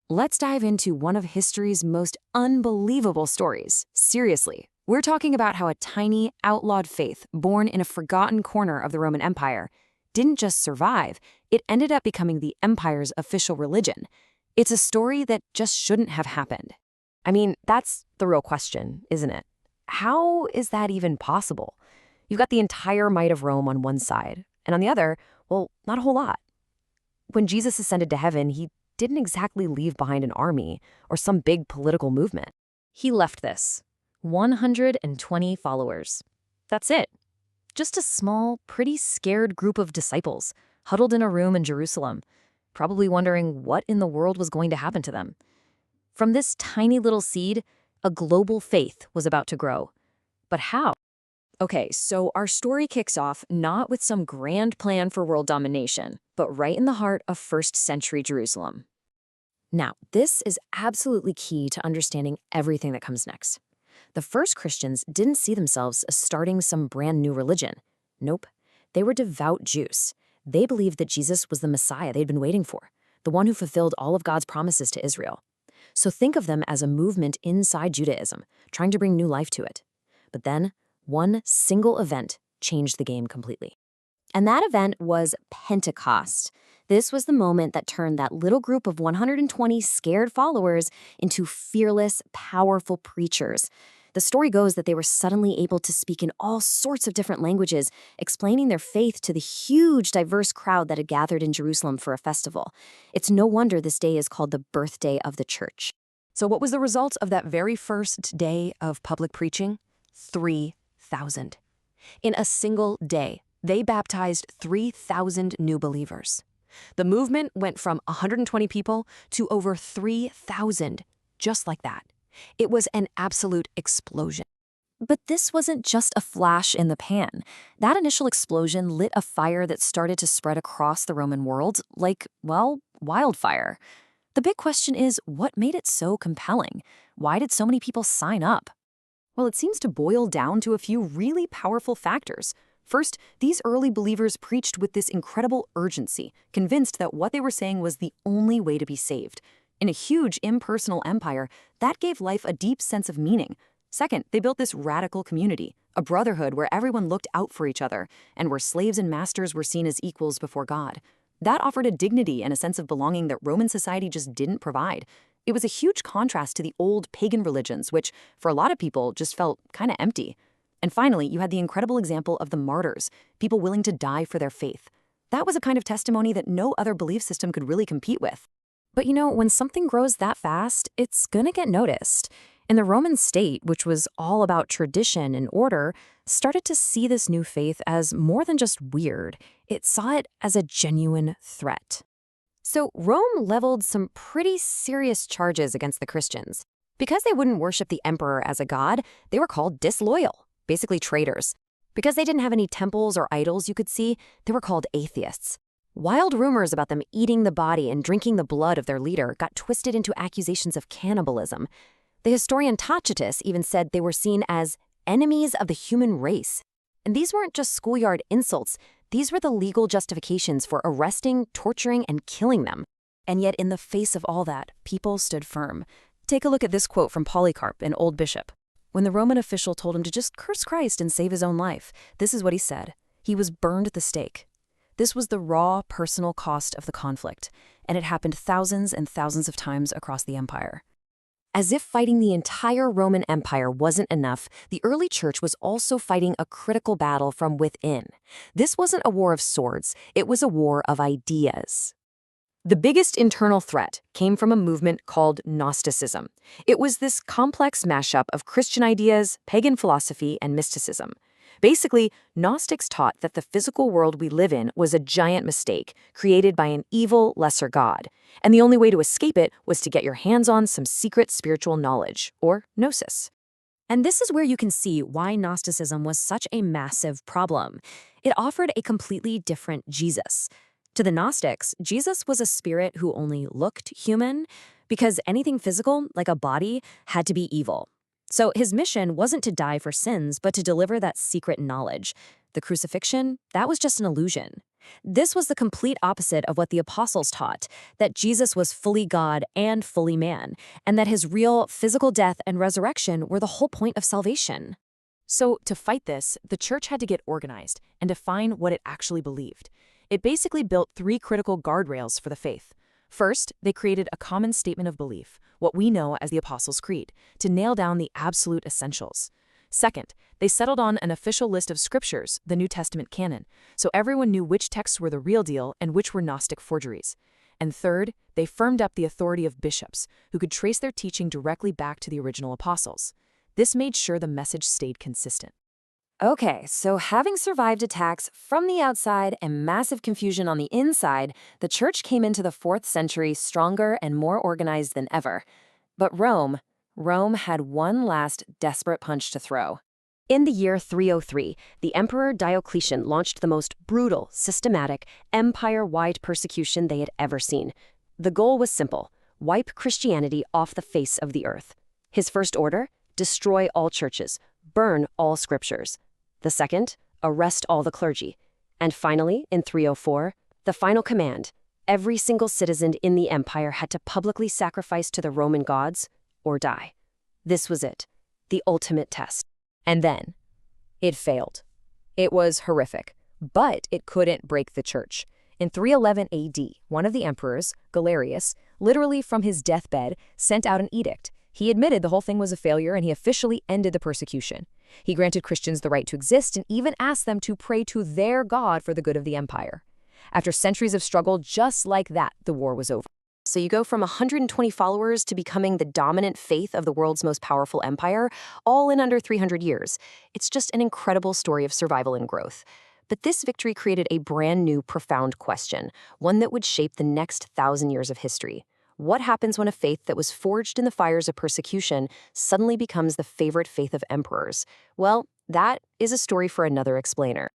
Let's dive into one of history's most unbelievable stories. Seriously, we're talking about how a tiny, outlawed faith born in a forgotten corner of the Roman Empire didn't just survive, it ended up becoming the empire's official religion. It's a story that just shouldn't have happened. I mean, that's the real question, isn't it? How is that even possible? You've got the entire might of Rome on one side, and on the other, well, not a whole lot. When Jesus ascended to heaven, he didn't exactly leave behind an army or some big political movement. He left this 120 followers. That's it. Just a small, pretty scared group of disciples huddled in a room in Jerusalem, probably wondering what in the world was going to happen to them. From this tiny little seed, a global faith was about to grow. But how? Okay, so our story kicks off not with some grand plan for world domination, but right in the heart of first-century Jerusalem. Now, this is absolutely key to understanding everything that comes next. The first Christians didn't see themselves as starting some brand new religion. Nope, they were devout Jews. They believed that Jesus was the Messiah they'd been waiting for, the one who fulfilled all of God's promises to Israel. So think of them as a movement inside Judaism, trying to bring new life to it. But then, one single event changed the game completely. And that event was Pentecost. This was the moment that turned that little group of 120 scared followers into fearless, powerful preachers. The story goes that they were suddenly able to speak in all sorts of different languages, explaining their faith to the huge, diverse crowd that had gathered in Jerusalem for a festival. It's no wonder this day is called the birthday of the church. So what was the result of that very first day of public preaching? 3,000. In a single day, they baptized 3,000 new believers. The movement went from 120 people to over 3,000, just like that. It was an absolute explosion. But this wasn't just a flash in the pan. That initial explosion lit a fire that started to spread across the Roman world like, well, wildfire. The big question is, what made it so compelling? Why did so many people sign up? Well, it seems to boil down to a few really powerful factors. First, these early believers preached with this incredible urgency, convinced that what they were saying was the only way to be saved. In a huge, impersonal empire, that gave life a deep sense of meaning. Second, they built this radical community, a brotherhood where everyone looked out for each other, and where slaves and masters were seen as equals before God. That offered a dignity and a sense of belonging that Roman society just didn't provide. It was a huge contrast to the old pagan religions, which, for a lot of people, just felt kind of empty. And finally, you had the incredible example of the martyrs, people willing to die for their faith. That was a kind of testimony that no other belief system could really compete with. But you know, when something grows that fast, it's gonna get noticed. And the Roman state, which was all about tradition and order, started to see this new faith as more than just weird. It saw it as a genuine threat. So Rome leveled some pretty serious charges against the Christians. Because they wouldn't worship the emperor as a god, they were called disloyal, basically traitors. Because they didn't have any temples or idols you could see, they were called atheists. Wild rumors about them eating the body and drinking the blood of their leader got twisted into accusations of cannibalism. The historian Tacitus even said they were seen as enemies of the human race. And these weren't just schoolyard insults. These were the legal justifications for arresting, torturing, and killing them. And yet, in the face of all that, people stood firm. Take a look at this quote from Polycarp, an old bishop. When the Roman official told him to just curse Christ and save his own life, this is what he said. He was burned at the stake. This was the raw, personal cost of the conflict, and it happened thousands and thousands of times across the empire. As if fighting the entire Roman Empire wasn't enough, the early church was also fighting a critical battle from within. This wasn't a war of swords, it was a war of ideas. The biggest internal threat came from a movement called Gnosticism. It was this complex mashup of Christian ideas, pagan philosophy, and mysticism. Basically, Gnostics taught that the physical world we live in was a giant mistake, created by an evil, lesser god, and the only way to escape it was to get your hands on some secret spiritual knowledge, or gnosis. And this is where you can see why Gnosticism was such a massive problem. It offered a completely different Jesus. To the Gnostics, Jesus was a spirit who only looked human, because anything physical, like a body, had to be evil. So his mission wasn't to die for sins, but to deliver that secret knowledge. The crucifixion, that was just an illusion. This was the complete opposite of what the apostles taught, that Jesus was fully God and fully man, and that his real physical death and resurrection were the whole point of salvation. So, to fight this, the church had to get organized and define what it actually believed. It basically built three critical guardrails for the faith. First, they created a common statement of belief, what we know as the Apostles' Creed, to nail down the absolute essentials. Second, they settled on an official list of scriptures, the New Testament canon, so everyone knew which texts were the real deal and which were Gnostic forgeries. And third, they firmed up the authority of bishops, who could trace their teaching directly back to the original apostles. This made sure the message stayed consistent. Okay, so having survived attacks from the outside and massive confusion on the inside, the church came into the 4th century stronger and more organized than ever. But Rome had one last desperate punch to throw. In the year 303, the Emperor Diocletian launched the most brutal, systematic, empire-wide persecution they had ever seen. The goal was simple: wipe Christianity off the face of the earth. His first order? Destroy all churches, burn all scriptures. The second? Arrest all the clergy. And finally, in 304, the final command: every single citizen in the empire had to publicly sacrifice to the Roman gods or die. This was it, the ultimate test. And then, it failed. It was horrific, but it couldn't break the church. In 311 AD, one of the emperors, Galerius, literally from his deathbed, sent out an edict. He admitted the whole thing was a failure and he officially ended the persecution. He granted Christians the right to exist and even asked them to pray to their God for the good of the empire. After centuries of struggle, just like that, the war was over. So you go from 120 followers to becoming the dominant faith of the world's most powerful empire, all in under 300 years. It's just an incredible story of survival and growth. But this victory created a brand new, profound question, one that would shape the next 1,000 years of history. What happens when a faith that was forged in the fires of persecution suddenly becomes the favorite faith of emperors? Well, that is a story for another explainer.